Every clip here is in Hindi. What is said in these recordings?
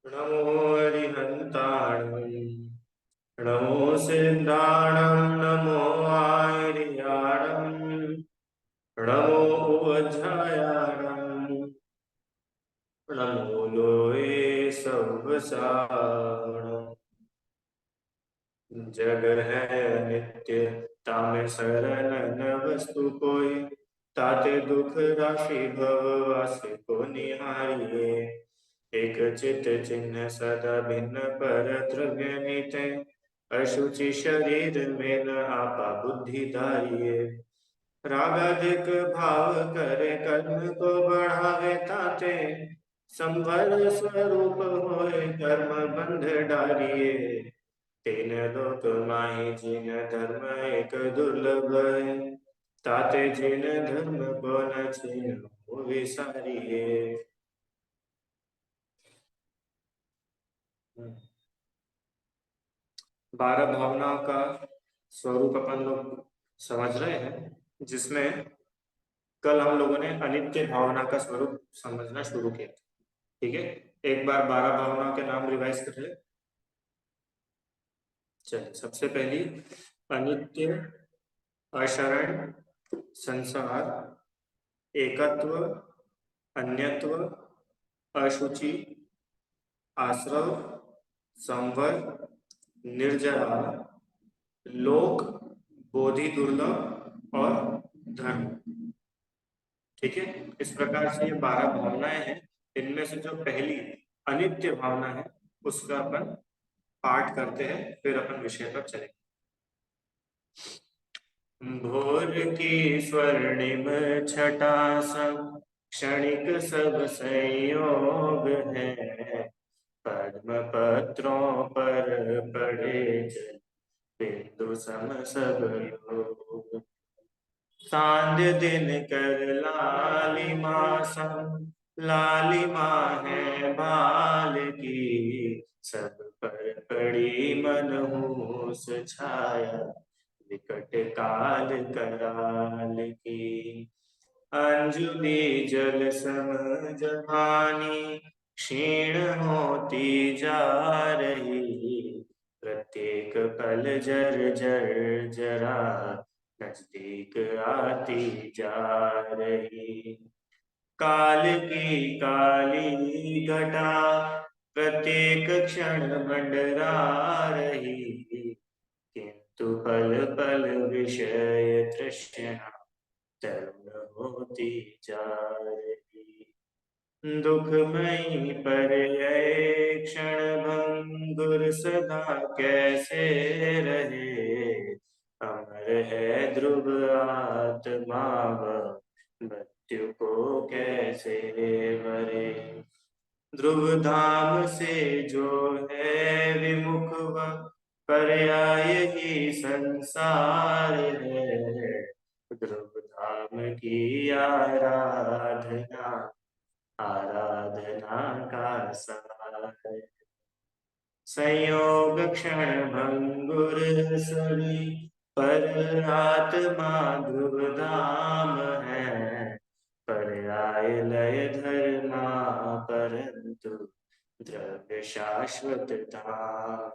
नमो हरिहन्ताणं नमो सिद्धाणं नमो आर्याणं नमो उज्जयाणं नमो लोये सवसाणं। जग है नित्य तामे शरण न वस्तु कोई, ताते दुख राशि भव वासे को निहारिए। एक चित चिन्ह सदा भिन्न पर द्रव्य नीते, अशुचि शरीर में न आपा बुद्धि धारिये। रागाधिक भाव करे कर्म को बढ़ावे ताते, संभर स्वरूप होए कर्म बंध डारिये। तीन लोक माहि जिन धर्म एक दुर्लभ है, ताते जिन धर्म को न छीनो विसारिये। 12 भावनाओं का स्वरूप अपन लोग समझ रहे हैं, जिसमें कल हम लोगों ने अनित्य भावना का स्वरूप समझना शुरू किया। ठीक है, एक बार 12 भावनाओं के नाम रिवाइज कर ले। चलिए, सबसे पहली अनित्य, अशरण, संसार, एकत्व, अन्यत्व, अशुचि, आश्रव, संवर, निर्जरा, लोक, बोधि दुर्लभ और धर्म। ठीक है, इस प्रकार से ये 12 भावनाएं हैं। इनमें से जो पहली अनित्य भावना है उसका अपन पाठ करते हैं, फिर अपन विषय पर चलेंगे। भोर की स्वर्णिम छटा सब क्षणिक सब संयोग है, पद्म पत्रों पर पड़े जल बिंदु सम सब योग। सांध्य दिन कर लालिमा सम, लालिमा है बाल की, सब पर पड़ी मनहूस छाया विकट काल कराल की। अंजुली जल सम जवानी, क्षीण होती जा रही, प्रत्येक पल जर जर जरा नजदीक आती जा रही। काल की काली घटा प्रत्येक क्षण मंडरा रही, किंतु पल पल विषय तृष्णा तरुण होती जा रही। दुखमयी पर्यय क्षण भंगुर सदा कैसे रहे, अमर है ध्रुव आत्मा वह मृत्यु को कैसे वरे। ध्रुव धाम से जो है विमुख वह पर्याय ही संसार है, ध्रुव धाम की आराधना आराधना का सार। संयोग क्षण भंगुर सभी, पर आत्मा ध्रुव धाम है, पर्याय लय धर्मा परंतु द्रव्य शाश्वत धाम।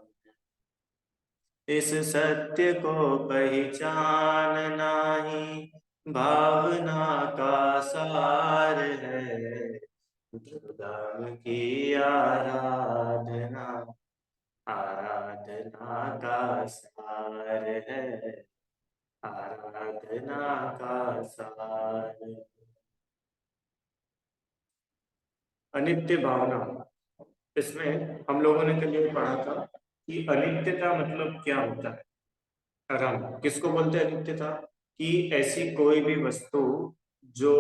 इस सत्य को पहचान नाही, भावना का सार है, ध्रुवधाम की आराधना आराधना का सार है, आराधना का सार। अनित्य भावना, इसमें हम लोगों ने कल ये पढ़ा था कि अनित्य का मतलब क्या होता है। राम किसको बोलते हैं अनित्यता? कि ऐसी कोई भी वस्तु जो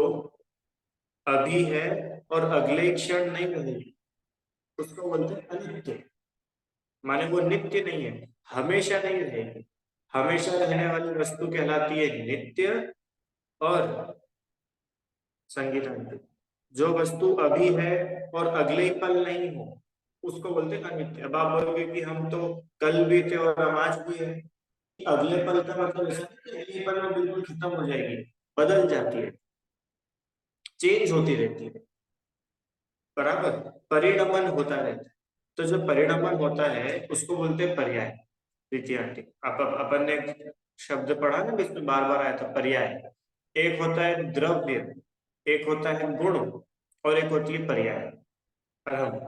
अभी है और अगले क्षण नहीं रहेगी, उसको बोलते हैं अनित्य। माने वो नित्य नहीं है, हमेशा नहीं रहेगी। हमेशा रहने वाली वस्तु कहलाती है नित्य और संगीतांतिक। जो वस्तु अभी है और अगले ही पल नहीं हो, उसको बोलते हैं अनित्य। अब आप बोलोगे कि हम तो कल भी थे और हम आज भी है। अगले पल का मतलब ऐसा नहीं कि अगले पल में बिल्कुल खत्म हो जाएगी, बदल जाती है, चेंज होती रहती है, बराबर परिणमन होता रहता है। तो जो परिणामन होता है उसको बोलते हैं पर्याय। प्रीति आंटी, अपन ने एक शब्द पढ़ा ना जिसमें बार बार आया था, पर्याय। एक होता है द्रव्य, एक होता है गुण, और एक होती है पर्याय, अरहम।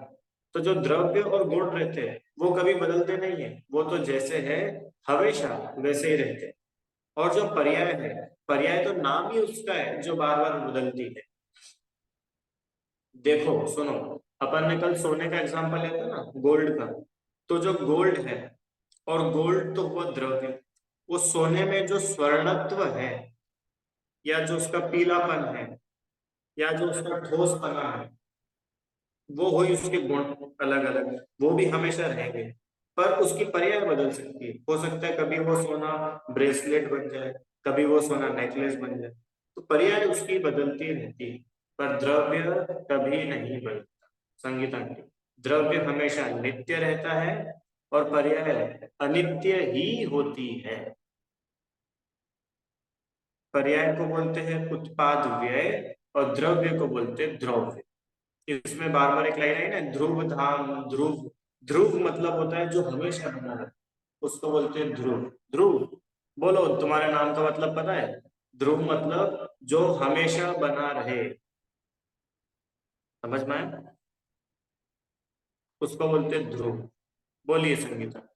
तो जो द्रव्य और गुण रहते हैं वो कभी बदलते नहीं है, वो तो जैसे है हमेशा वैसे ही रहते हैं। और जो पर्याय है, पर्याय तो नाम ही उसका है जो बार बार बदलती है। देखो सुनो, अपन ने कल सोने का एग्जांपल लिया था ना, गोल्ड का। तो जो गोल्ड है, और गोल्ड तो हुआ द्रव्य, वो सोने में जो स्वर्णत्व है, या जो उसका पीलापन है, या जो उसका ठोसपना है, वो हुई उसके गुण अलग अलग, वो भी हमेशा रहेंगे। पर उसकी पर्याय बदल सकती है, हो सकता है कभी वो सोना ब्रेसलेट बन जाए, कभी वो सोना नेकलेस बन जाए। तो पर्याय उसकी बदलती रहती है, पर द्रव्य कभी नहीं बदलता। संगीता आंटी, द्रव्य हमेशा नित्य रहता है, और पर्याय अनित्य ही होती है। पर्याय को बोलते हैं उत्पाद व्यय, और द्रव्य को बोलते हैं द्रव्य। इसमें बार बार एक लाइन आई ना, ध्रुव धाम ध्रुव। ध्रुव मतलब होता है जो हमेशा बना रहे, उसको बोलते हैं ध्रुव। ध्रुव, बोलो तुम्हारे नाम का मतलब पता है? ध्रुव मतलब जो हमेशा बना रहे, समझ में आया? उसको बोलते हैं ध्रुव। बोलिए संगीता।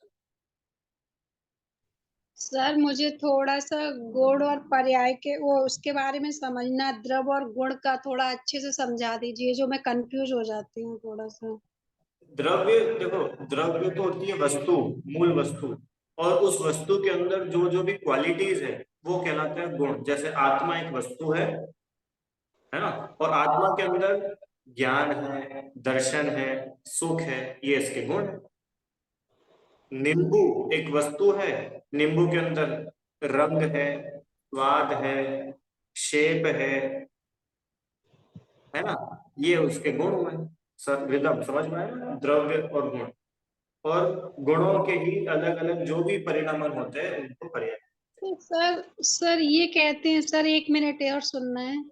सर मुझे थोड़ा सा गुण और पर्याय के वो उसके बारे में समझना, द्रव और गुण का थोड़ा अच्छे से समझा दीजिए, जो मैं कंफ्यूज हो जाती हूँ थोड़ा सा। द्रव्य, देखो, द्रव्य तो होती है वस्तु, मूल वस्तु। और उस वस्तु के अंदर जो जो भी क्वालिटीज है वो कहलाते हैं गुण। जैसे आत्मा एक वस्तु है ना, और आत्मा के अंदर ज्ञान है, दर्शन है, सुख है, ये इसके गुण है। नींबू एक वस्तु है, नींबू के अंदर रंग है, स्वाद है, शेप है ना, ये उसके गुण हुए। सब रिदम समझ में आया ना, द्रव्य और गुण। और गुणों के ही अलग अलग जो भी परिणामन होते हैं उनको पर्याय। तो सर ये कहते हैं, सर एक मिनट और सुनना है।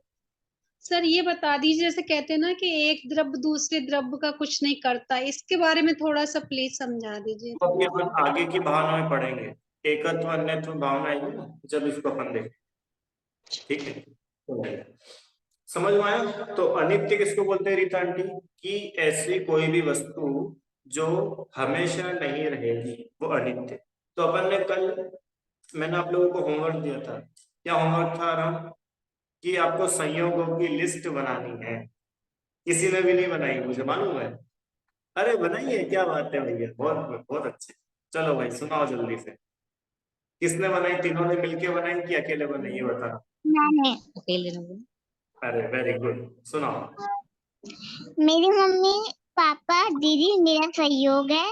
सर ये बता दीजिए, जैसे कहते हैं ना कि एक द्रव्य दूसरे द्रव्य का कुछ नहीं करता, इसके बारे में थोड़ा सा प्लीज समझा दीजिए तो अभी थोड़ा। अपन आगे की भावना में पढ़ेंगे, एकत्व अन्यत्व भावना आएगी ना, जब इसको अपन देखें। ठीक है, तो समझ में आया? तो अनित्य किसको बोलते हैं रीता आंटी? कि ऐसी कोई भी वस्तु जो हमेशा नहीं रहेगी वो अनित्य। तो अपन ने कल, मैंने आप लोगों को होमवर्क दिया था। क्या होमवर्क था राम? कि आपको संयोगों की लिस्ट बनानी है। किसी ने भी नहीं बनाई, मुझे मालूम है। अरे बनाइए, क्या बात है भैया, बहुत बहुत अच्छे। चलो भाई सुनाओ जल्दी से। किसने बनाई? तीनों ने मिलके बनाई कि अकेले बनाई, ये बता। मैंने अकेले में। अरे वेरी गुड, सुनाओ। मेरी मम्मी, पापा, दीदी मेरा सहयोग है।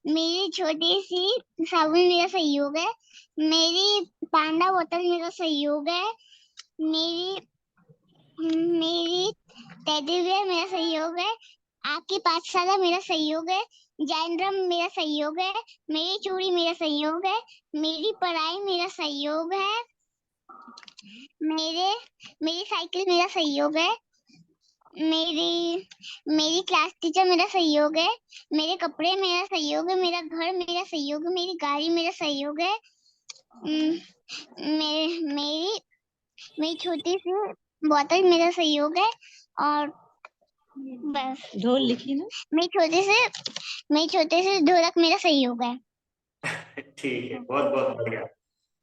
मेरी छोटी सी साबुन मेरा सहयोग है। मेरी पांडा बोतल मेरा सहयोग है। मेरी मेरी टेडी बियर मेरा सहयोग है। आपकी पाठशाला मेरा सहयोग है। जैन ड्रम मेरा सहयोग है। मेरी चूड़ी मेरा सहयोग है। मेरी पढ़ाई मेरा सहयोग है। मेरे मेरी साइकिल मेरा सहयोग है। मेरी मेरी क्लास टीचर मेरा सहयोग है। मेरे कपड़े मेरा सहयोग है। मेरा घर मेरा सहयोग है। मेरी गाड़ी मेरा सहयोग है। उम, मे, मेरी मेरी छोटी सी बोतल मेरा सहयोग है। और बस ढोल लिखी ना। मेरी छोटे से ढोलक मेरा सहयोग है। ठीक है, बहुत बहुत बढ़िया,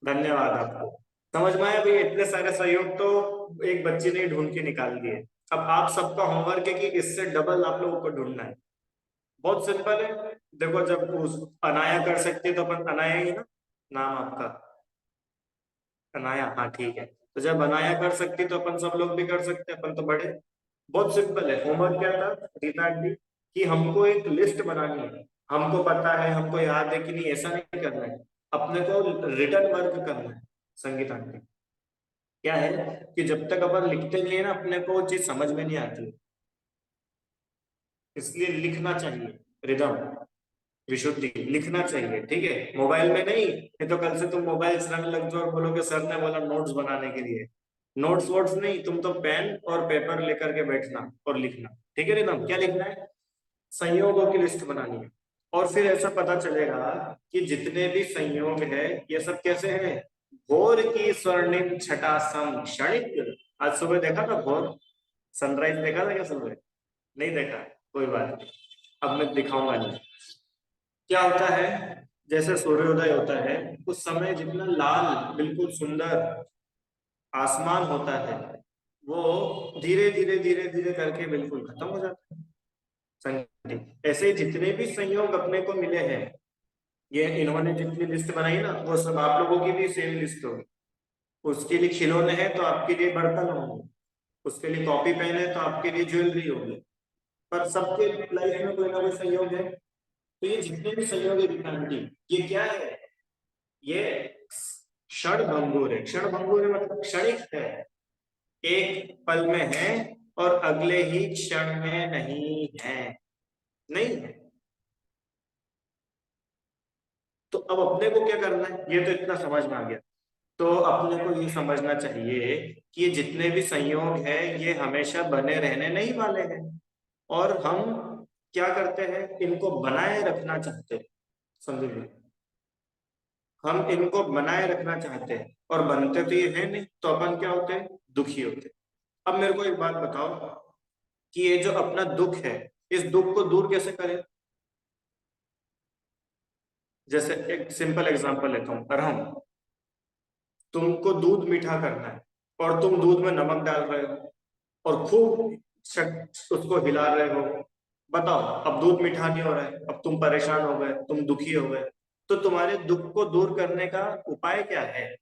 धन्यवाद आपको। समझ में आया भैया? इतने सारे सहयोग तो एक बच्ची ने ही ढूंढ के निकाल दिए। अब आप सबका होमवर्क है कि इससे डबल आप लोगों को ढूंढना है। बहुत सिंपल है। देखो, जब उस अनाया कर सकती है तो अपन अनाया ही ना, नाम आपका अनाया, हाँ ठीक है। तो जब अनाया कर सकती तो अपन सब लोग भी कर सकते हैं, अपन तो बड़े। बहुत सिंपल है। होमवर्क क्या था रीता आंटी? कि हमको एक लिस्ट बनानी है। हमको पता है, हमको याद है कि नहीं, ऐसा नहीं करना है। अपने को रिटर्न वर्क करना है। संगीत आंटी, क्या है कि जब तक अपन लिखते नहीं है ना, अपने को वो चीज समझ में नहीं आती। इसलिए लिखना चाहिए। रिदम, विशुद्धि, लिखना चाहिए, ठीक है? मोबाइल में नहीं, ये तो कल से तुम मोबाइल चलाने लग जाओ और बोलोगे सर ने बोला नोट्स बनाने के लिए। नोट्स वोट्स नहीं, तुम तो पेन और पेपर लेकर के बैठना और लिखना। ठीक है रिदम, क्या लिखना है? संयोगों की लिस्ट बनानी है और फिर ऐसा पता चलेगा कि जितने भी संयोग है ये सब कैसे हैं, भोर की स्वर्णिम छटा सम क्षणिक। आज सुबह देखा था भोर, सनराइज देखा था क्या सुबह? नहीं देखा, कोई बात नहीं, अब मैं दिखाऊंगा नहीं। क्या होता है, जैसे सूर्योदय होता है उस समय जितना लाल बिल्कुल सुंदर आसमान होता है वो धीरे धीरे धीरे धीरे करके बिल्कुल खत्म हो जाता है संगति। ऐसे ही जितने भी संयोग अपने को मिले हैं, ये इन्होंने जितनी लिस्ट बनाई ना वो सब आप लोगों की भी सेम लिस्ट होगी। उसके लिए खिलौने हैं तो आपके लिए बर्तन होंगे, उसके लिए कॉपी पेन है तो आपके लिए ज्वेलरी होगी, पर सबके लाइफ में कोई ना कोई संयोग है। तो ये जितने भी संयोग है विक्रांति, ये क्या है, ये क्षण भंगुर है। क्षण भंगुर है मतलब क्षणिक है, एक पल में है और अगले ही क्षण में नहीं है, नहीं है। तो अब अपने को क्या करना है, ये तो इतना समझ में आ गया। तो अपने को ये समझना चाहिए कि ये जितने भी संयोग है ये हमेशा बने रहने नहीं वाले हैं, और हम क्या करते हैं, इनको बनाए रखना चाहते हैं। समझिए, हम इनको बनाए रखना चाहते हैं और बनते तो ये है नहीं, तो अपन क्या होते हैं, दुखी होते हैं। अब मेरे को एक बात बताओ कि ये जो अपना दुख है, इस दुख को दूर कैसे करें? जैसे एक सिंपल एग्जांपल लेता हूं, अरहम, तुमको दूध मीठा करना है और तुम दूध में नमक डाल रहे हो और खूब उसको हिला रहे हो। बताओ, अब दूध मीठा नहीं हो रहा है, अब तुम परेशान हो गए, तुम दुखी हो गए, तो तुम्हारे दुख को दूर करने का उपाय क्या है?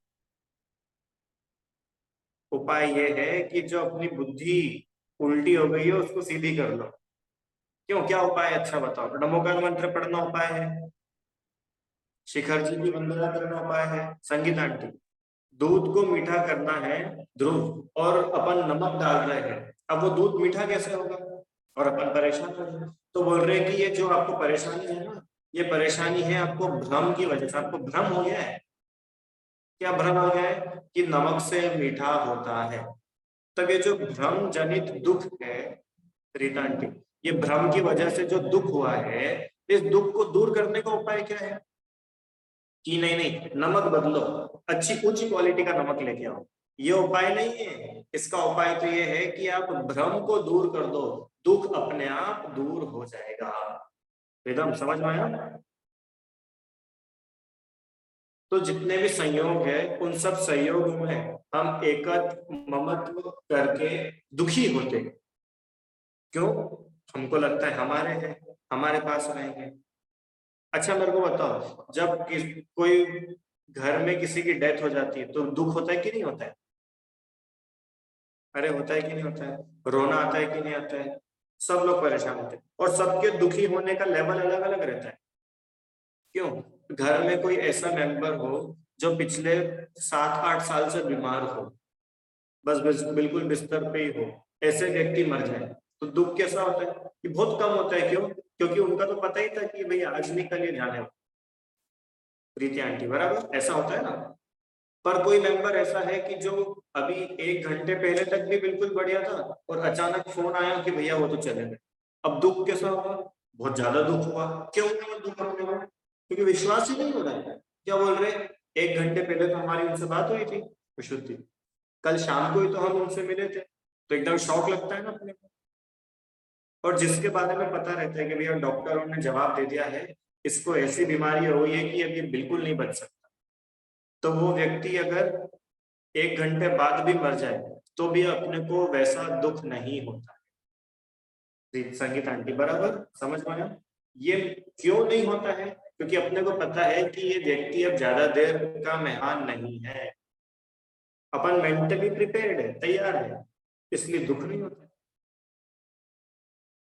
उपाय ये है कि जो अपनी बुद्धि उल्टी हो गई है उसको सीधी कर लो। क्यों, क्या उपाय? अच्छा बताओ। नमोकार मंत्र पढ़ना उपाय है, शिखर जी की वंदना करना उपाय है, संगीत आंटी दूध को मीठा करना है ध्रुव, और अपन नमक डाल रहे हैं, अब वो दूध मीठा कैसे होगा, और अपन परेशान हो रहे हैं। तो बोल रहे हैं कि ये जो आपको परेशानी है ना, ये परेशानी है आपको भ्रम की वजह से, आपको भ्रम हो गया है। क्या भ्रम हो गया है? कि नमक से मीठा होता है। तब ये जो भ्रम जनित दुख है रीता आंटी, ये भ्रम की वजह से जो दुख हुआ है, इस दुख को दूर करने का उपाय क्या है? कि नहीं नहीं, नमक बदलो, अच्छी उच्च क्वालिटी का नमक लेके आओ। ये उपाय नहीं है, इसका उपाय तो ये है कि आप भ्रम को दूर कर दो, दुख अपने आप दूर हो जाएगा। एकदम समझ में आया? तो जितने भी संयोग है उन सब संयोग में हम एकत्र ममत्व करके दुखी होते। क्यों? हमको लगता है हमारे हैं, हमारे पास रहेंगे। अच्छा मेरे को बताओ, जब कोई घर में किसी की डेथ हो जाती है तो दुख होता है कि नहीं होता है? अरे होता है कि नहीं होता है? रोना आता है कि नहीं आता है? सब लोग परेशान होते हैं और सबके दुखी होने का लेवल अलग अलग रहता है। क्यों? घर में कोई ऐसा मेंबर हो जो पिछले 7-8 साल से बीमार हो, बस बिल्कुल बिस्तर पे ही हो, ऐसे व्यक्ति मर जाए तो दुख कैसा होता है? कि बहुत कम होता है। क्यों? क्योंकि उनका तो पता ही था कि भाई आज नहीं कल ये जाने वाला। प्रीति आंटी बराबर ऐसा होता है ना। पर कोई मेंबर ऐसा है कि जो अभी 1 घंटे पहले तक भी बिल्कुल बढ़िया था और अचानक फोन आया कि भैया वो तो चले गए। अब दुख कैसा होगा? बहुत ज्यादा दुख हुआ। क्यों हुआ दुख अपने को? क्योंकि विश्वास ही नहीं हो रहा है। क्या बोल रहे, 1 घंटे पहले तो हमारी उनसे बात हुई थी विशुद्धि, कल शाम को ही तो हम उनसे मिले थे, तो एकदम शौक लगता है ना अपने को। और जिसके बारे में पता रहता है कि भैया डॉक्टरों ने जवाब दे दिया है इसको ऐसी बीमारी हो गई है कि अब ये बिल्कुल नहीं बच सकता, तो वो व्यक्ति अगर 1 घंटे बाद भी मर जाए तो भी अपने को वैसा दुख नहीं होता है। संगीत आंटी बराबर समझ में आया? ये क्यों नहीं होता है? क्योंकि अपने को पता है कि ये व्यक्ति अब ज्यादा देर का मेहमान नहीं है, अपन मेंटली प्रिपेयर्ड है, तैयार है, इसलिए दुख नहीं होता।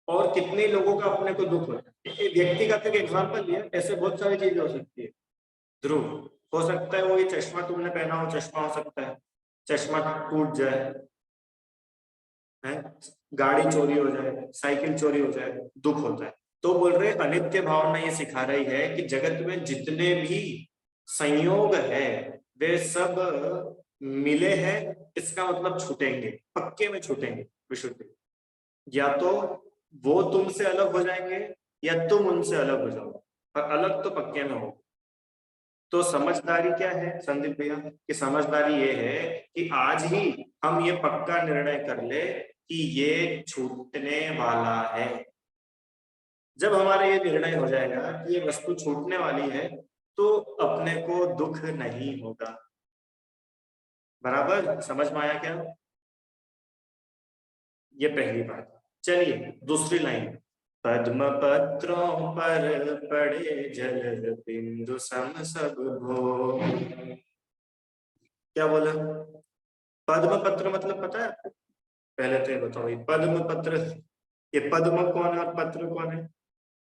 और कितने लोगों का अपने को दुख होता है? व्यक्तिगत एक एग्जांपल लिया, ऐसे बहुत सारी चीजें हो सकती है। ध्रुव, हो सकता है वो ये चश्मा तुमने पहना हो, चश्मा हो सकता है, चश्मा टूट जाए है, गाड़ी चोरी हो जाए, साइकिल चोरी हो जाए, दुख होता है। तो बोल रहे अनित्य भावना ये सिखा रही है कि जगत में जितने भी संयोग है वे सब मिले हैं, इसका मतलब छूटेंगे, पक्के में छूटेंगे विशुद्धि। या तो वो तुमसे अलग हो जाएंगे या तुम उनसे अलग हो जाओगे, पर अलग तो पक्के में हो। तो समझदारी क्या है संदीप भैया, कि समझदारी ये है कि आज ही हम ये पक्का निर्णय कर ले कि ये छूटने वाला है। जब हमारा ये निर्णय हो जाएगा कि ये वस्तु छूटने वाली है, तो अपने को दुख नहीं होगा। बराबर समझ में आया क्या? ये पहली बात। चलिए दूसरी लाइन, पद्म पत्रों पर पड़े जल बिंदु सम सब भो। क्या बोला? पद्म पत्र मतलब पता है आपको? पहले तो ये बताओ, ये पद्म पत्र, ये पद्म कौन है और पत्र कौन है?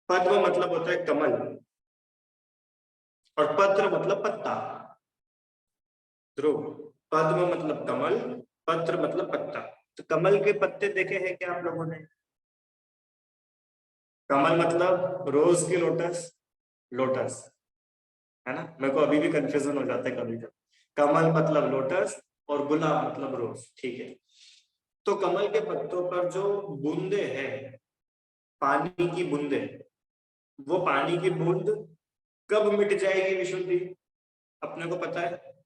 पद्म मतलब होता है कमल, और पत्र मतलब पत्ता। ध्रुव, पद्म मतलब कमल, पत्र मतलब पत्ता। तो कमल के पत्ते देखे हैं क्या आप लोगों ने? कमल मतलब रोज की लोटस, लोटस है ना, मेरे को अभी भी कंफ्यूजन हो जाता है कभी कभी। कमल मतलब लोटस और गुलाब मतलब रोज, ठीक है। तो कमल के पत्तों पर जो बूंदे हैं, पानी की बूंदे, वो पानी की बूंद कब मिट जाएगी विशुद्धि? अपने को पता है?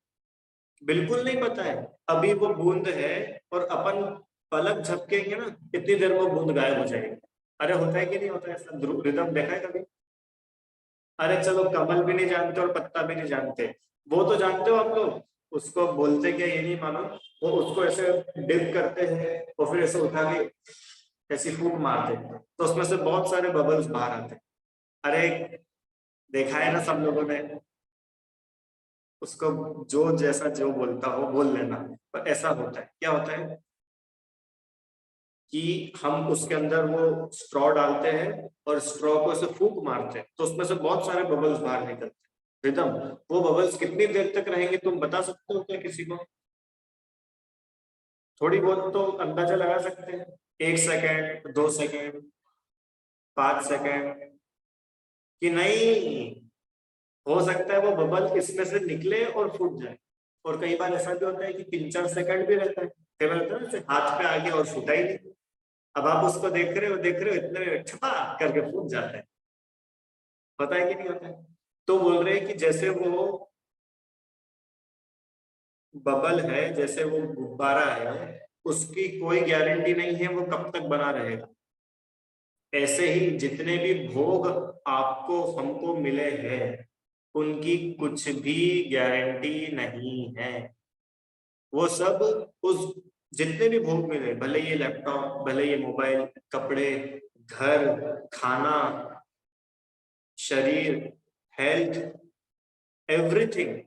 बिल्कुल नहीं पता है। अभी वो बूंद है और अपन पलक झपकेंगे ना, कितनी देर वो बूंद गायब हो जाएगी। अरे होता है कि नहीं होता है ऐसा? रिदम देखा है कभी? अरे चलो कमल भी नहीं जानते और पत्ता भी नहीं जानते, वो तो जानते हो आप लोग, उसको बोलते क्या ये नहीं मानो, वो उसको ऐसे डिप करते हैं और फिर ऐसे उठा के ऐसी फूंक मारते हैं, तो उसमें से बहुत सारे बबल्स बाहर आते हैं। अरे देखा है ना सब लोगों ने? उसको जो जैसा जो बोलता हो बोल लेना, पर ऐसा होता है। क्या होता है कि हम उसके अंदर वो स्ट्रॉ डालते हैं और स्ट्रॉ को ऐसे फूंक मारते हैं, तो उसमें से बहुत सारे बबल्स बाहर निकलते हैं। रिदम, वो बबल्स कितनी देर तक रहेंगे तुम बता सकते हो क्या किसी को? थोड़ी बहुत तो अंदाजा लगा सकते हैं, 1 सेकेंड, 2 सेकेंड, 5 सेकेंड, कि नहीं? हो सकता है वो बबल इसमें से निकले और फूट जाए, और कई बार ऐसा भी होता है कि 3-4 सेकंड भी रहता है। कई बार होता है ना जैसे हाथ पे आ गया और फूटा ही नहीं, अब आप उसको देख रहे हो इतने में छपा करके फूट जाता है। पता है कि नहीं होता है? तो बोल रहे हैं कि जैसे वो बबल है, जैसे वो गुब्बारा है, उसकी कोई गारंटी नहीं है वो कब तक बना रहेगा। ऐसे ही जितने भी भोग आपको हमको मिले हैं, उनकी कुछ भी गारंटी नहीं है। वो सब उस, जितने भी भोग मिले, भले ये लैपटॉप, भले ये मोबाइल, कपड़े, घर, खाना, शरीर, हेल्थ, एवरीथिंग,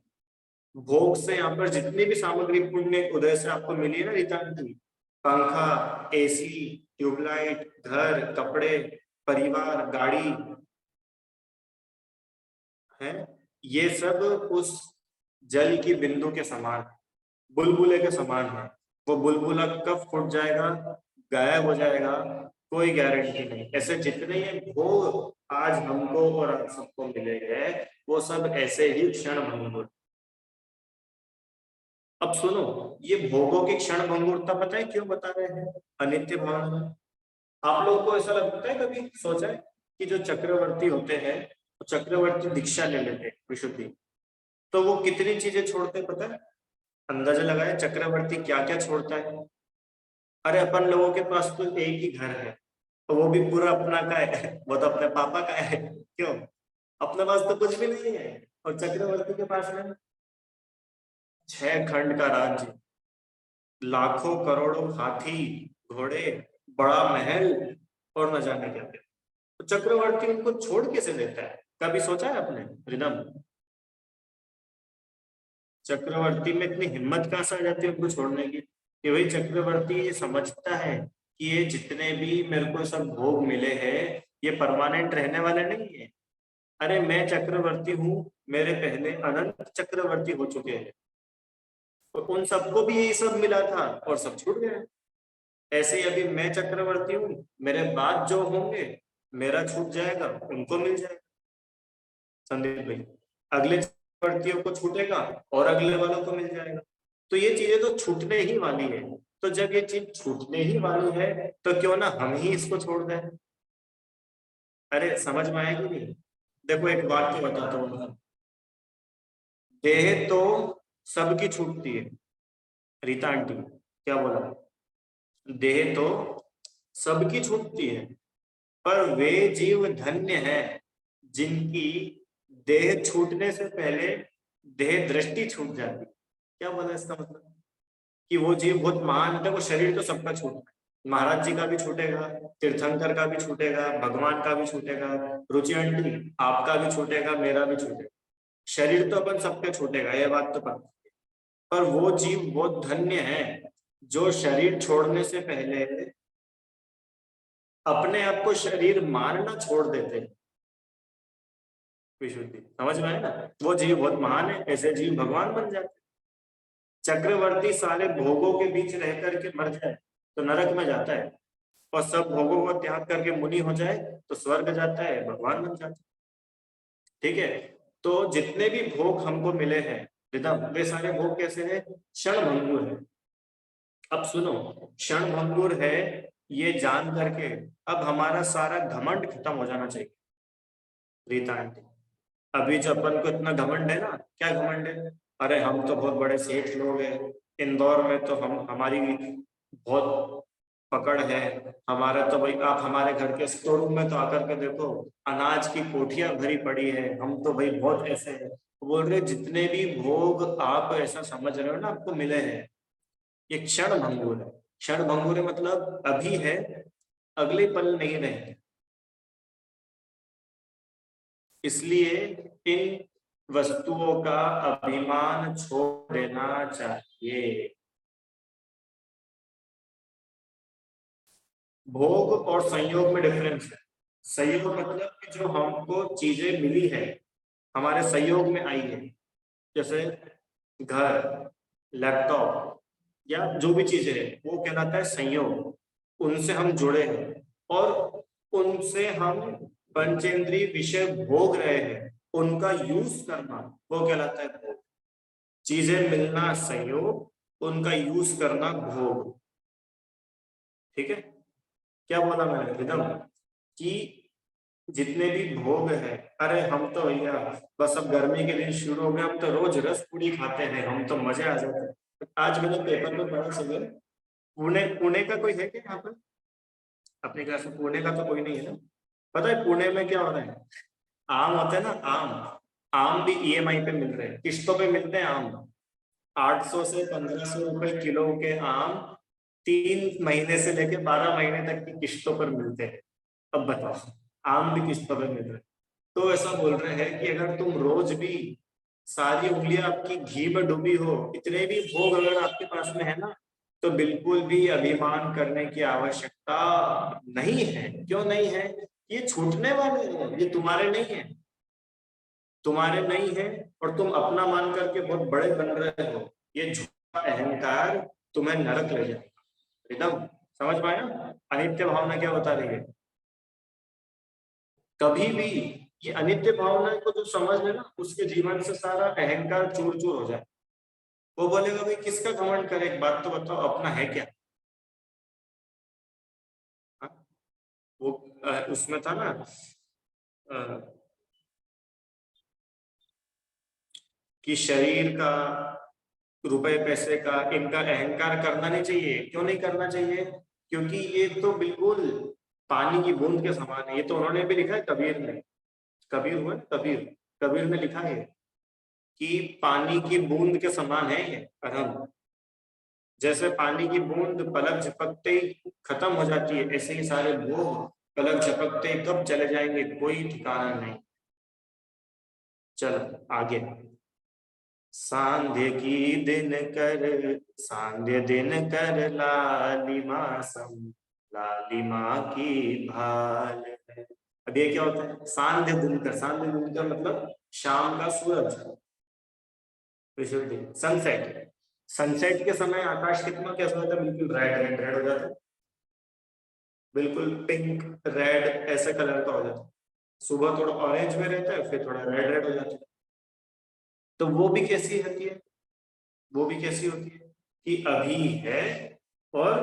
भोग से यहाँ पर जितनी भी सामग्री पुण्य उदय से आपको मिली है ना रितान की, पंखा, एसी, ट्यूबलाइट, घर, कपड़े, परिवार, गाड़ी है, ये सब उस जल की बिंदु के समान, बुलबुले के समान है। वो बुलबुला कब फूट जाएगा, गायब हो जाएगा, कोई गारंटी नहीं। ऐसे जितने ये भोग आज हमको और आप सबको मिले हैं, वो सब ऐसे ही क्षण भंगुर। अब सुनो, ये भोगों की क्षण भंगुरता पता है क्यों बता रहे हैं? अनित्य भाव में। आप लोगों को ऐसा लगता है, कभी सोचा है कि जो चक्रवर्ती होते हैं, वो चक्रवर्ती दीक्षा ले लेते हैं विशुद्धि, तो वो कितनी चीजें छोड़ते हैं पता है? अंदाजा लगाए चक्रवर्ती क्या क्या छोड़ता है। अरे अपन लोगों के पास तो एक ही घर है, तो वो भी पूरा अपना का है, वो तो अपने पापा का है। क्यों? अपने पास तो कुछ भी नहीं है, और चक्रवर्ती के पास में 6 खंड का राज्य, लाखों करोड़ों हाथी घोड़े, बड़ा महल, और न जाने क्या क्या। तो चक्रवर्ती उनको छोड़ कैसे देता है? कभी सोचा है आपने रिदम? चक्रवर्ती में इतनी हिम्मत कहाँ से आ जाती है उनको छोड़ने की? कि भाई चक्रवर्ती ये समझता है कि ये जितने भी मेरे को सब भोग मिले हैं, ये परमानेंट रहने वाले नहीं है। अरे मैं चक्रवर्ती हूँ, मेरे पहले अनंत चक्रवर्ती हो चुके हैं, तो उन सबको भी यही सब मिला था और सब छूट गया। ऐसे ही अभी मैं चक्रवर्ती हूँ, मेरे बाद जो होंगे, मेरा छूट जाएगा, उनको मिल जाएगा। संदीप भाई, अगले चक्रवर्तियों को छूटेगा और अगले वालों को मिल जाएगा। तो ये चीजें तो छूटने ही वाली है। तो जब ये चीज छूटने ही वाली है तो क्यों ना हम ही इसको छोड़ दें। अरे समझ में आएगी नहीं? देखो एक वाक्य बताता हूँ। देह तो सबकी छूटती है। रीता आंटी क्या बोला? देह तो सबकी छूटती है, पर वे जीव धन्य है जिनकी देह छूटने से पहले देह दृष्टि छूट जाती। क्या बोला इसका मतलब? कि वो जीव बहुत महान है। वो शरीर तो सबका छूटता है, महाराज जी का भी छूटेगा, तीर्थंकर का भी छूटेगा, भगवान का भी छूटेगा, रुचि आंटी आपका भी छूटेगा, मेरा भी छूटेगा। शरीर तो अपन सबके छूटेगा, ये बात तो पता। पर वो जीव बहुत धन्य है जो शरीर छोड़ने से पहले अपने आप को शरीर मानना छोड़ देते हैं। विशुद्धि समझ में है ना? वो जीव बहुत महान है, ऐसे जीव भगवान बन जाते। चक्रवर्ती सारे भोगों के बीच रह करके मर जाए तो नरक में जाता है, और सब भोगों को त्याग करके मुनि हो जाए तो स्वर्ग जाता है, भगवान बन जाता है। ठीक है, तो जितने भी भोग हमको मिले हैं रिदम, वे सारे भोग कैसे हैं? क्षण भंगुर है। अब सुनो, क्षण भंगुर है ये जान करके अब हमारा सारा घमंड खत्म हो जाना चाहिए। रीता आंटी अभी जो अपन को इतना घमंड है ना, क्या घमंड है? अरे हम तो बहुत बड़े सेठ लोग हैं, इंदौर में तो हमारी बहुत पकड़ है। हमारा तो भाई, आप हमारे घर के स्टोर रूम में तो आकर के देखो, अनाज की कोठियां भरी पड़ी है, हम तो भाई बहुत ऐसे हैं। बोल रहे जितने भी भोग आप ऐसा समझ रहे हो ना आपको मिले हैं, ये क्षण भंगुर है। क्षण भंगुर है मतलब अभी है, अगले पल नहीं रहेंगे। इसलिए इन वस्तुओं का अभिमान छोड़ देना चाहिए। भोग और संयोग में डिफरेंस है। संयोग मतलब कि जो हमको चीजें मिली है, हमारे संयोग में आई है, जैसे घर, लैपटॉप या जो भी चीजें है, वो कहलाता है संयोग। उनसे हम जुड़े हैं और उनसे हम पंचेंद्रिय विषय भोग रहे हैं, उनका यूज करना वो कहलाता है भोग। चीजें मिलना संयोग, उनका यूज करना भोग। ठीक है, क्या बोला मैंने रिदम? कि जितने भी भोग है, अरे हम तो भैया बस अब गर्मी के दिन शुरू हो गए, हम तो रोज रस पूरी खाते हैं, हम तो मजे आ जाते हैं। आज मैंने पेपर में पढ़ा सुबह, पुणे, पुणे का कोई है क्या यहाँ पर? अपने क्लास में पुणे का तो कोई नहीं है ना? पता है पुणे में क्या हो रहा है? आम होते हैं ना, आम, आम भी ईएमआई पे मिल रहे हैं, किस्तों पे मिलते हैं आम। 800 से 1500 रुपए किलो के आम 3 महीने से लेके 12 महीने तक की किस्तों पर मिलते हैं। अब बताओ, आम भी किस्तों पर मिल रहे हैं। तो ऐसा बोल रहे हैं कि अगर तुम रोज भी सारी उंगलियां आपकी घी में डूबी हो, इतने भी भोग अगर आपके पास में है ना, तो बिल्कुल भी अभिमान करने की आवश्यकता नहीं है। क्यों नहीं है? ये छूटने वाले हैं, ये तुम्हारे नहीं है, तुम्हारे नहीं है, और तुम अपना मान करके बहुत बड़े बन रहे हो। ये झूठा अहंकार तुम्हें नरक ले जाएगा। एकदम समझ पाए ना? अनित्य भावना क्या बता रही है? कभी भी ये अनित्य भावना को जो समझ ले ना, उसके जीवन से सारा अहंकार चूर चूर हो जाए। वो बोलेगा भाई किसका घमंड करे, एक बात तो बताओ, अपना है क्या? हा? वो उसमें था ना, कि शरीर का, रुपए पैसे का, इनका अहंकार करना नहीं चाहिए। क्यों नहीं करना चाहिए? क्योंकि ये तो बिल्कुल पानी की बूंद के समान है। ये तो उन्होंने भी लिखा है कबीर ने, कबीर हुआ कबीर, कबीर ने लिखा है कि पानी की बूंद के समान है ये अधम। जैसे पानी की बूंद पलक झपकते ही खत्म हो जाती है, ऐसे ही सारे भोग पलक झपकते ही कब चले जाएंगे कोई ठिकाना नहीं। चलो आगे। सांध्य की दिन कर, सांध्य दिन कर लालिमा सम, लालिमा की भाल है। अब ये क्या होता है? सांध्य दिन कर, सांध्य दिन कर मतलब शाम का सूरज, विशुद्धि, सनसेट। सनसेट के समय आकाश कितना कैसा होता है? बिल्कुल रेड रेड रेड हो जाता है, बिल्कुल पिंक रेड ऐसे कलर का हो जाता है। सुबह थोड़ा ऑरेंज में रहता है, फिर थोड़ा रेड रेड हो जाता है। तो वो भी कैसी होती है? वो भी कैसी होती है कि अभी है और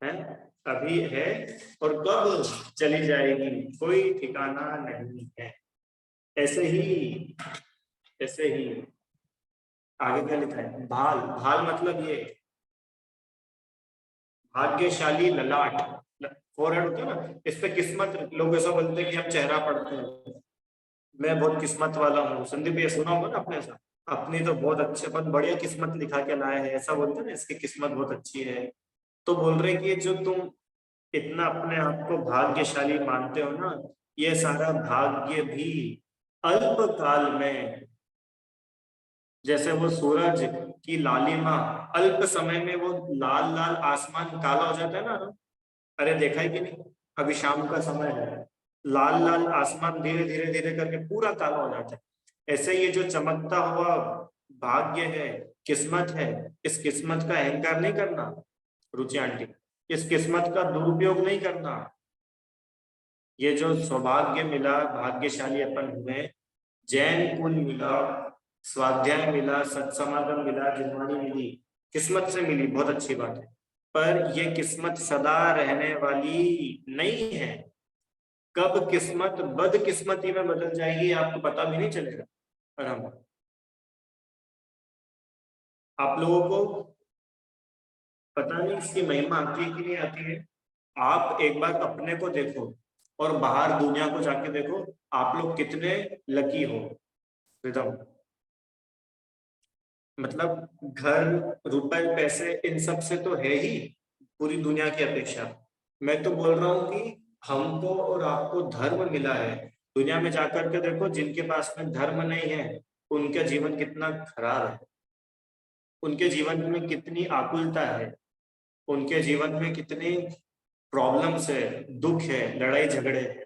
है, अभी है और कब चली जाएगी कोई ठिकाना नहीं है। ऐसे ही आगे क्या लिखा है, भाल। भाल मतलब ये भाग्यशाली ललाट, फोरहेड होता है ना, इस पे किस्मत, लोग ऐसा बोलते हैं कि हम चेहरा पढ़ते हैं, मैं बहुत किस्मत वाला हूँ। संदीप ये सुना होगा ना अपने साथ, अपनी तो बहुत अच्छे, बहुत बढ़िया किस्मत लिखा के लाए हैं, ऐसा बोलते हैं ना, इसकी किस्मत बहुत अच्छी है। तो बोल रहे कि जो तुम इतना अपने आप को भाग्यशाली मानते हो ना, ये सारा भाग्य भी अल्प काल में, जैसे वो सूरज की लालिमा अल्प समय में वो लाल लाल आसमान काला हो जाता है ना, अरे देखा है कि नहीं, अभी शाम का समय है, लाल लाल आसमान धीरे धीरे धीरे करके पूरा काला हो जाता है। ऐसे ये जो चमकता हुआ भाग्य है, किस्मत है, इस किस्मत का अहंकार नहीं करना रुचि आंटी, इस किस्मत का दुरुपयोग नहीं करना। ये जो सौभाग्य मिला, भाग्यशाली अपन हुए, जैन कुल मिला, स्वाध्याय मिला, सत्समागम मिला, जिनवाणी मिली, किस्मत से मिली, बहुत अच्छी बात है, पर ये किस्मत सदा रहने वाली नहीं है। कब किस्मत बदकिस्मती में बदल जाएगी आपको पता भी नहीं चलेगा। और हम आप लोगों को पता नहीं इसकी महिमा आती है कि नहीं आती है। आप एक बार अपने को देखो और बाहर दुनिया को जाके देखो, आप लोग कितने लकी हो। रिदम मतलब घर, रुपए, पैसे, इन सब से तो है ही पूरी दुनिया की अपेक्षा। मैं तो बोल रहा हूँ कि हमको और आपको धर्म मिला है। दुनिया में जाकर के देखो, जिनके पास में धर्म नहीं है उनका जीवन कितना खराब है, उनके जीवन में कितनी आकुलता है, उनके जीवन में कितनी प्रॉब्लम्स है, दुख है, लड़ाई झगड़े है।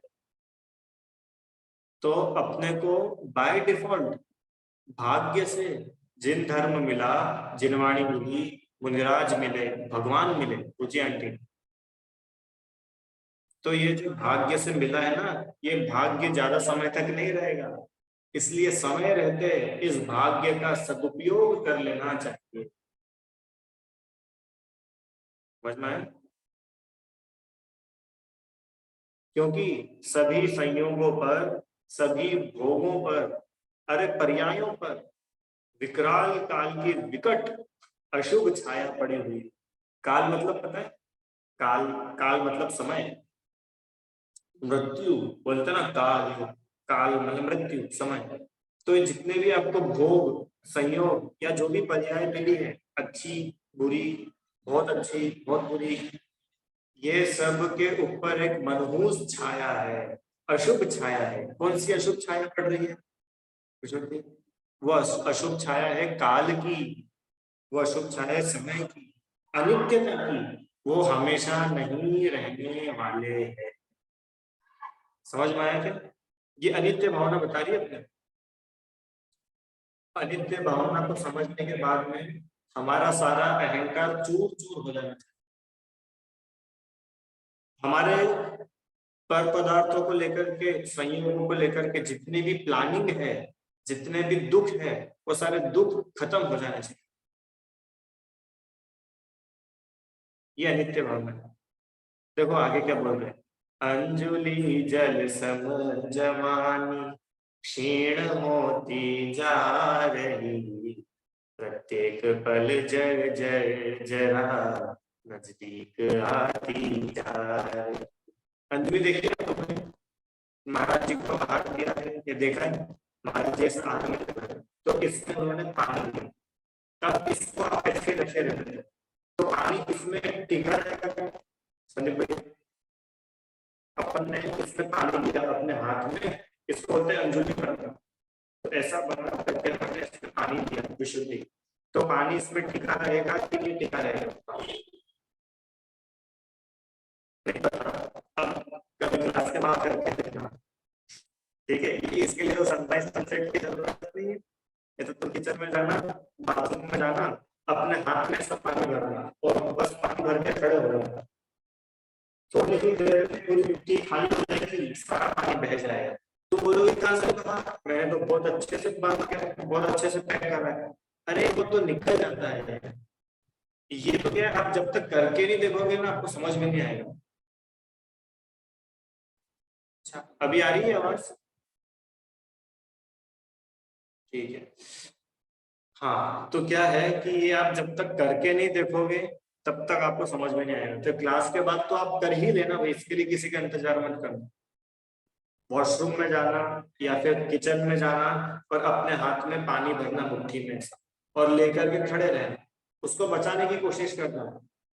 तो अपने को बाय डिफॉल्ट भाग्य से जिन धर्म मिला, जिनवाणी मिली, मुनिराज मिले, भगवान मिले, पूजी आंटी, तो ये जो भाग्य से मिला है ना, ये भाग्य ज्यादा समय तक नहीं रहेगा, इसलिए समय रहते इस भाग्य का सदुपयोग कर लेना चाहिए। समझ में आया? क्योंकि सभी संयोगों पर, सभी भोगों पर, अरे पर्यायों पर विकराल काल की विकट अशुभ छाया पड़ी हुई। काल मतलब पता है, काल, काल मतलब समय, मृत्यु बोलते ना, काल, काल मतलब मृत्यु, समय। तो ये जितने भी आपको भोग, संयोग या जो भी पर्याय मिली है, अच्छी बुरी, बहुत अच्छी बहुत बुरी, ये सब के ऊपर एक मनहूस छाया है, अशुभ छाया है। कौन सी अशुभ छाया पड़ रही है? वो अशुभ छाया है काल की, वो अशुभ छाया है समय की, अनित्यता की। वो हमेशा नहीं रहने वाले हैं। समझ में आया क्या? ये अनित्य भावना बता रही है अपने। अनित्य भावना को समझने के बाद में हमारा सारा अहंकार चूर चूर हो जाना चाहिए। हमारे पर पदार्थों को लेकर के, संयोगों को लेकर के जितनी भी प्लानिंग है, जितने भी दुख है, वो सारे दुख खत्म हो जाने चाहिए। ये अनित्य भावना है। देखो आगे क्या बोल रहे हैं, अंजुलि जल सम जवानी क्षीण होती जा रही, प्रत्येक पल जर जर जरा नजदीक आती जा रही। अंजलि देखिए तुमने महाराज जी को हाथ दिया है, ये देखा है महाराज जी स्थान में, तो इसमें उन्होंने पानी दिया, तब इसको आप ऐसे रखे रहते हैं तो पानी इसमें टिका रहेगा। संदीप भाई, अपन ने इसमें पानी दिया अपने हाथ में, इसको बोलते हैं अंजुलि करना। तो ऐसा बना करके हमने इसमें पानी दिया विशुद्धि, तो पानी इसमें टिका रहेगा कि नहीं टिका रहेगा? नहीं पता। अब कभी क्लास के बाहर करके देखना, ठीक है? इसके लिए तो सनराइज सनसेट की जरूरत नहीं है। ये तो किचन में जाना, बाथरूम में जाना, अपने हाथ में सब पानी भरना और बस पानी भर के खड़े हो जाना। थोड़ी ही देर में पूरी मिट्टी खाली हो जाएगी, सारा पानी बह जाएगा। तो बोलोगे कहाँ से कहा? मैंने तो बहुत अच्छे से बांध के, बहुत अच्छे से पैक करा है। अरे वो तो निकल जाता है, ये तो क्या है, आप जब तक करके नहीं देखोगे ना आपको समझ में नहीं आएगा। अच्छा, अभी आ रही है आवाज? ठीक है। हाँ, तो क्या है कि ये आप जब तक करके नहीं देखोगे तब तक आपको समझ में नहीं आएगा। तो क्लास के बाद तो आप कर ही लेना भाई, इसके लिए किसी का इंतजार मत करना। वॉशरूम में जाना या फिर किचन में जाना और अपने हाथ में पानी भरना मुट्ठी में और लेकर के खड़े रहना, उसको बचाने की कोशिश करना,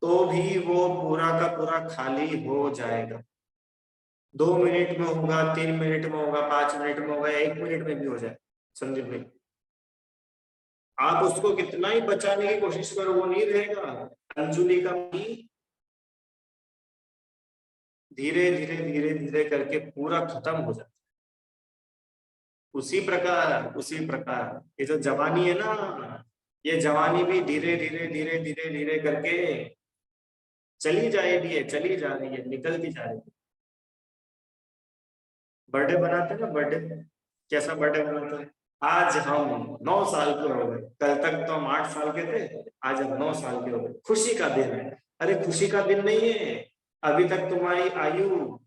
तो भी वो पूरा का पूरा खाली हो जाएगा। 2 मिनट में होगा, 3 मिनट में होगा, 5 मिनट में होगा, 1 मिनट में भी हो जाए। संदीप भाई, आप उसको कितना ही बचाने की कोशिश करो वो नहीं रहेगा। अंजुली का पानी धीरे धीरे धीरे धीरे करके पूरा खत्म हो जाता है। उसी प्रकार ये जो जवानी है ना, ये जवानी भी धीरे धीरे धीरे धीरे धीरे करके चली जाएगी, है चली जा रही है, निकलती जा रही है। बर्थडे बनाते हैं ना, बर्थडे कैसा बर्थडे बनाते हैं? आज हम 9 साल के हो गए, कल तक तो हम 8 साल के थे, आज हम 9 साल के हो गए, खुशी का दिन है। अरे खुशी का दिन नहीं है, अभी तक तुम्हारी आयु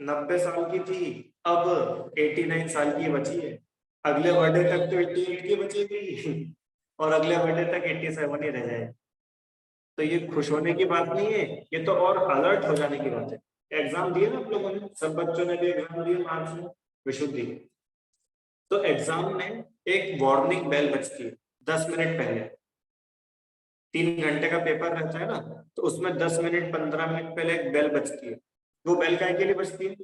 90 साल की थी, अब 89 साल की बची है। अगले बर्थडे तक तो 88 की बचेगी और अगले बर्थडे तक 87 ही रह जाए। तो ये खुश होने की बात नहीं है, ये तो और अलर्ट हो जाने की बात है। एग्जाम दिए ना आप लोगों ने, सब बच्चों ने भी एग्जाम दिए मार्च में, विशुद्धि। तो एग्जाम में एक वार्निंग बेल बजती है 10 मिनट पहले। 3 घंटे का पेपर रहता है ना, तो उसमें 10 मिनट 15 मिनट पहले एक बेल बजती है। वो बेल काय के लिए बजती है?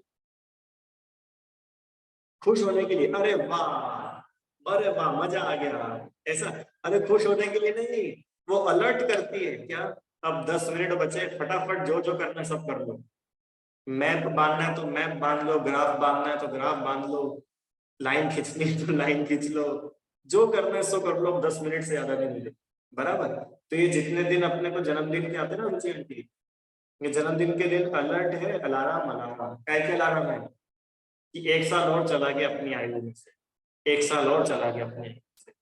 खुश होने के लिए। अरे वाह, अरे वाह, मजा आ गया ऐसा। अरे खुश होने के लिए नहीं, वो अलर्ट करती है क्या, अब 10 मिनट बचे, फटाफट जो जो करना है सब कर लो। मैप बांधना है तो मैप बांध लो, ग्राफ बांधना है तो ग्राफ बांध लो, लाइन खींचनी है तो लाइन खींच लो, जो करना है सो कर लो, 10 मिनट से ज्यादा नहीं मिले। बराबर। तो ये जितने दिन अपने को जन्मदिन के आते हैं ना रुचि आंटी, ये जन्मदिन के दिन अलर्ट है, अलार्म अलार्म क्या क्या अलार्म है कि 1 साल और चला गया अपनी आयु में से, 1 साल और चला गया अपनी आयु से,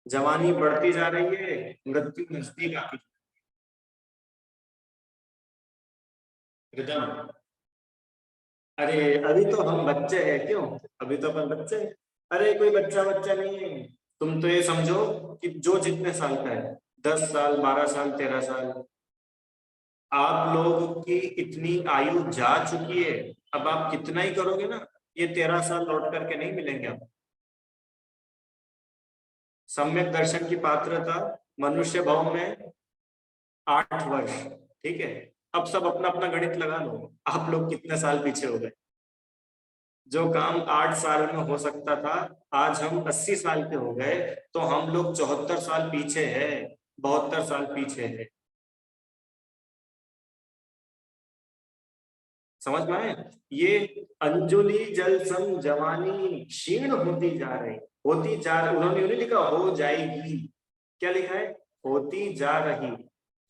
जवानी बढ़ती जा रही है, मृत्यु नजदीक आती। रिदम, अरे अभी तो हम बच्चे हैं, क्यों, अभी तो अपन बच्चे हैं। अरे कोई बच्चा बच्चा नहीं है, तुम तो ये समझो कि जो जितने साल का है, 10 साल 12 साल 13 साल, आप लोगों की इतनी आयु जा चुकी है, अब आप कितना ही करोगे ना, ये 13 साल लौट करके नहीं मिलेंगे आप। सम्यक दर्शन की पात्रता मनुष्य भाव में 8 वर्ष, ठीक है। अब सब अपना अपना गणित लगा लो, आप लोग कितने साल पीछे हो गए। जो काम 8 साल में हो सकता था, आज हम 80 साल के हो गए, तो हम लोग 74 साल पीछे हैं, 72 साल पीछे है। समझ में आए? ये अंजुली जल सम जवानी क्षीण होती जा रही, होती जा रही, उन्होंने नहीं लिखा हो जाएगी, क्या लिखा है? होती जा रही,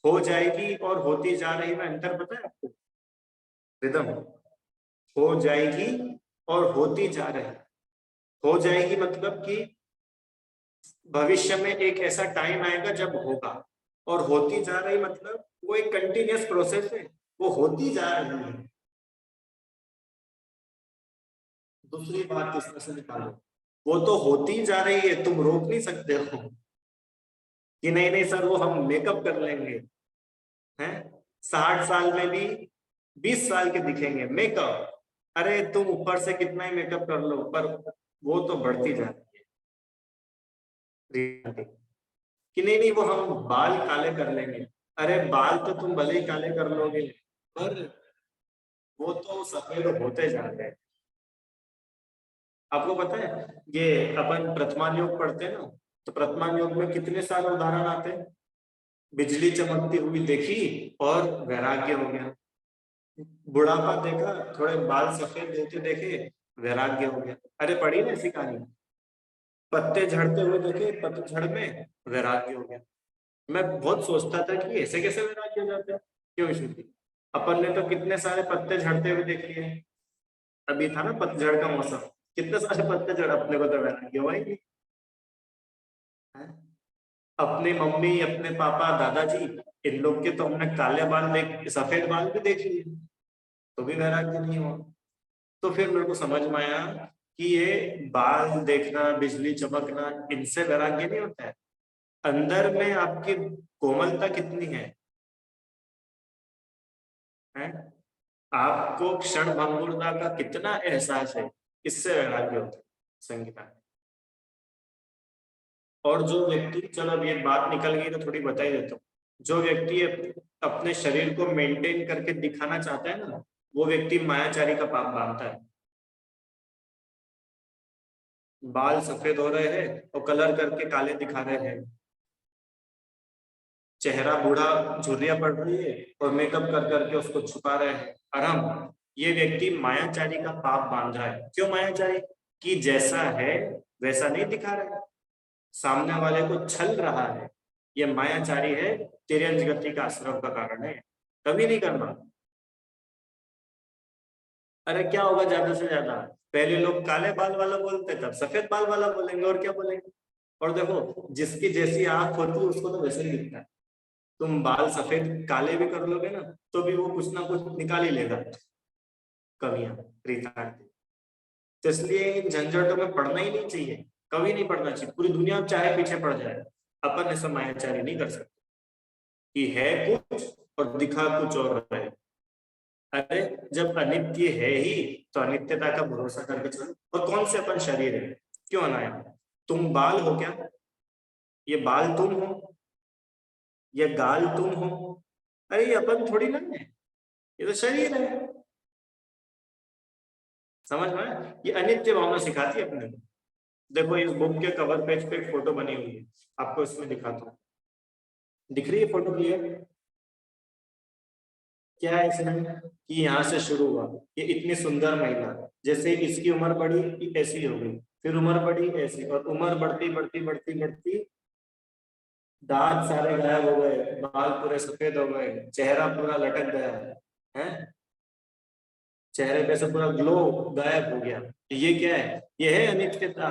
हो जाएगी और होती जा रही में अंतर पता है आपको? रिदम, हो जाएगी और होती जा रही। हो जाएगी मतलब कि भविष्य में एक ऐसा टाइम आएगा जब होगा, और होती जा रही मतलब वो एक कंटिन्यूअस प्रोसेस है, वो होती जा रही है। दूसरी बात इसमें से निकालो, वो तो होती जा रही है, तुम रोक नहीं सकते हो कि नहीं नहीं सर वो हम मेकअप कर लेंगे, हैं 60 साल में भी 20 साल के दिखेंगे मेकअप। अरे तुम ऊपर से कितना ही मेकअप कर लो, पर वो तो बढ़ती जा रही है कि नहीं नहीं वो हम बाल काले कर लेंगे। अरे बाल तो तुम भले ही काले कर लोगे, पर वो तो सफेद होते जा रहे हैं। आपको पता है ये अपन प्रथमान योग पढ़ते हैं ना, तो प्रथमान योग में कितने सारे उदाहरण आते हैं? बिजली चमकती हुई देखी और वैराग्य हो गया, बुढ़ापा देखा, थोड़े बाल सफेद होते देखे, वैराग्य हो गया। अरे पढ़ी ना ऐसी कहानी, पत्ते झड़ते हुए देखे, पतझड़ में वैराग्य हो गया। मैं बहुत सोचता था कि ऐसे कैसे वैराग्य हो जाते हैं, क्यों इशू थी। अपन ने तो कितने सारे पत्ते झड़ते हुए देख लिए, अभी था ना पतझड़ का मौसम, कितने सारे पत्ते झड़, अपने को तो वैराग्य हुआ ही नहीं है। अपनी मम्मी, अपने पापा, दादाजी, इन लोग के तो हमने काले बाल देख, सफेद बाल भी देख लिए, तो भी वैराग्य नहीं हुआ। तो फिर मेरे को समझ में आया कि ये बाल देखना, बिजली चमकना, इनसे वैराग्य नहीं होता है। अंदर में आपकी कोमलता कितनी है? आपको क्षण भंगुरता का कितना एहसास है, इससे वैराग्य होता है संगीता। और जो व्यक्ति, चलो अब ये बात निकल गई तो थोड़ी बता ही देता हूँ, जो व्यक्ति अपने शरीर को मेंटेन करके दिखाना चाहता है ना, वो व्यक्ति मायाचारी का पाप बांधता है। बाल सफेद हो रहे हैं और कलर करके काले दिखा रहे हैं, चेहरा बूढ़ा झुर्रियां पड़ रही है और मेकअप कर करके उसको छुपा रहे हैं, आराम, ये व्यक्ति मायाचारी का पाप बांध रहा है। क्यों मायाचारी? कि जैसा है वैसा नहीं दिखा रहा है, सामने वाले को छल रहा है, ये मायाचारी है, तिर्यंच गति का आश्रम का कारण है। कभी नहीं करना। अरे क्या होगा ज्यादा से ज्यादा, पहले लोग काले बाल वाला बोलते, तब सफेद बाल वाला बोलेंगे, और क्या बोलेंगे। और देखो, जिसकी जैसी आंख होती है उसको तो वैसे ही दिखता है। तुम बाल सफेद काले भी कर लोगे ना, तो भी वो कुछ ना कुछ निकाल ही लेगा, कमियां, रितार्थ। तो इसलिए इन झंझटों में पढ़ना ही नहीं चाहिए, कभी नहीं पढ़ना चाहिए। पूरी दुनिया चाहे पीछे पड़ जाए, अपन ऐसा मायाचारी नहीं कर सकते कि है कुछ और दिखा कुछ और रहे। अरे जब अनित्य है ही तो अनित्यता का भरोसा करके चलो। और कौन से अपन शरीर है, क्यों अनाया? तुम बाल हो क्या? ये बाल तुम हो, ये गाल तुम हो? अरे ये अपन थोड़ी ना है, ये तो शरीर है। समझ में आया? ये अनित्य भावना सिखाती है अपने को। देखो इस बुक के कवर पेज पे एक फोटो बनी हुई है, आपको इसमें दिखाता हूँ। दिख रही है फोटो क्लियर? क्या है इसमें कि यहाँ से शुरू हुआ, ये इतनी सुंदर महिला, जैसे इसकी उम्र बढ़ी ऐसी हो गई, फिर उम्र बढ़ी ऐसी, और उम्र बढ़ती बढ़ती बढ़ती बढ़ती दांत सारे गायब हो गए, बाल पूरे सफेद हो गए, चेहरा पूरा लटक गया है, चेहरे पे से पूरा ग्लो गायब हो गया। ये क्या है? ये है अनित्यता।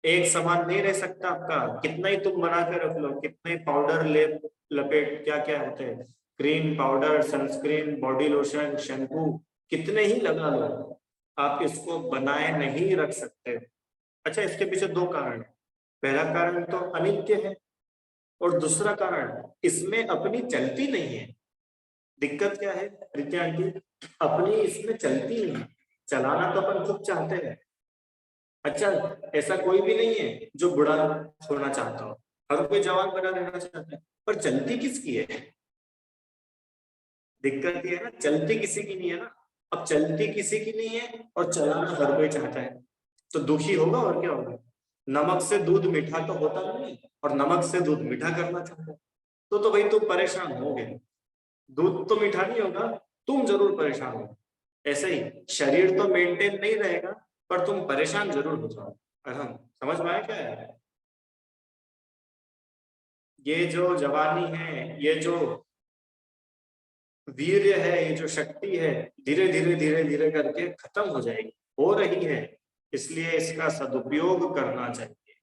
एक समान नहीं रह सकता आपका, कितना ही तुम बना के रख लो, कितना ही पाउडर ले लपेट, क्या क्या होते हैं, cream, powder, sunscreen, body lotion, shampoo, कितने ही लगा लो, आप इसको बनाए नहीं रख सकते। अच्छा, इसके पीछे दो कारण है। पहला कारण तो अनित्य है, और दूसरा कारण इसमें अपनी चलती नहीं है। दिक्कत क्या है रित्या आंटी? अपनी इसमें चलती नहीं है। चलाना तो अपन खुद चाहते हैं। अच्छा, ऐसा कोई भी नहीं है जो बुढ़ा होना चाहता हो, हर कोई जवान बना रहना चाहता है, पर चलती किसकी है? दिक्कत ये है ना, चलती किसी की नहीं है ना। अब चलती किसी की नहीं है और चलाना हर कोई चाहता है, तो दुखी होगा और क्या होगा। नमक से दूध मीठा तो होता नहीं, और नमक से दूध मीठा करना चाहता है, तो भाई तुम परेशान होगे। दूध तो मीठा नहीं होगा, तुम जरूर परेशान हो। ऐसे ही शरीर तो मेंटेन नहीं रहेगा, पर तुम परेशान जरूर हो जाओ। हम समझ में आया क्या है? ये जो जवानी है, ये जो वीर्य है, ये जो शक्ति है, धीरे धीरे धीरे धीरे करके खत्म हो जाएगी, हो रही है। इसलिए इसका सदुपयोग करना चाहिए,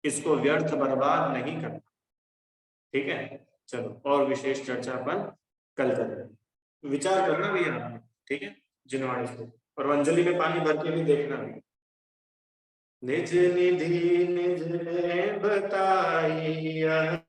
इसको व्यर्थ बर्बाद नहीं करना। ठीक है, चलो और विशेष चर्चा अपन कल करेंगे। विचार करना भैया आपने, ठीक है, जिनवाणी से, और अंजलि में पानी भर के भी देखना भी। निज निधि निज ने बताई